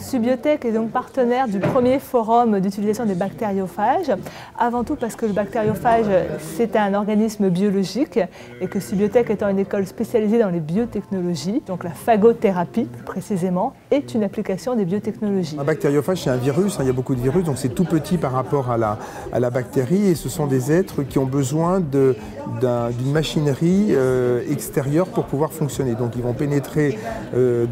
Subiotech est donc partenaire du premier forum d'utilisation des bactériophages, avant tout parce que le bactériophage c'est un organisme biologique et que Subiotech étant une école spécialisée dans les biotechnologies, donc la phagothérapie plus précisément, est une application des biotechnologies. Un bactériophage c'est un virus, il y a beaucoup de virus, donc c'est tout petit par rapport à la bactérie et ce sont des êtres qui ont besoin d'une machinerie extérieure pour pouvoir fonctionner. Donc ils vont pénétrer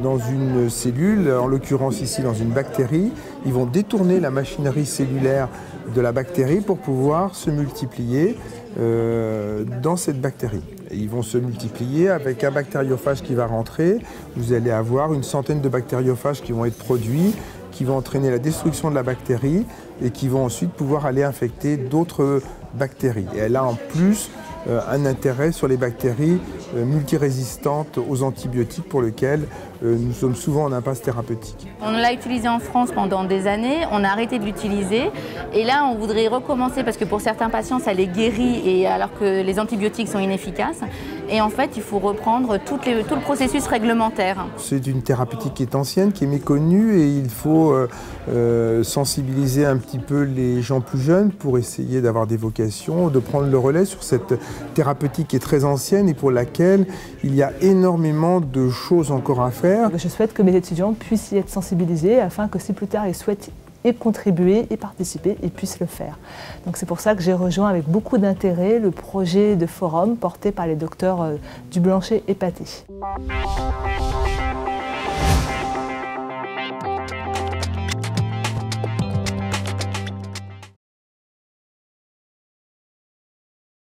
dans une cellule, en l'occurrence ici dans une bactérie, ils vont détourner la machinerie cellulaire de la bactérie pour pouvoir se multiplier dans cette bactérie. Et ils vont se multiplier avec un bactériophage qui va rentrer. Vous allez avoir une centaine de bactériophages qui vont être produits, qui vont entraîner la destruction de la bactérie et qui vont ensuite pouvoir aller infecter d'autres bactéries. Et elle a en plus un intérêt sur les bactéries multirésistantes aux antibiotiques pour lesquelles nous sommes souvent en impasse thérapeutique. On l'a utilisé en France pendant des années, on a arrêté de l'utiliser et là on voudrait recommencer parce que pour certains patients ça les guérit et alors que les antibiotiques sont inefficaces et en fait il faut reprendre tout le processus réglementaire. C'est une thérapeutique qui est ancienne, qui est méconnue et il faut sensibiliser un petit peu les gens plus jeunes pour essayer d'avoir des vocations, de prendre le relais sur cette thérapeutique qui est très ancienne et pour laquelle il y a énormément de choses encore à faire. Je souhaite que mes étudiants puissent y être sensibilisés afin que si plus tard ils souhaitent y contribuer et participer, ils puissent le faire. Donc c'est pour ça que j'ai rejoint avec beaucoup d'intérêt le projet de forum porté par les docteurs Dublanchet et Paté.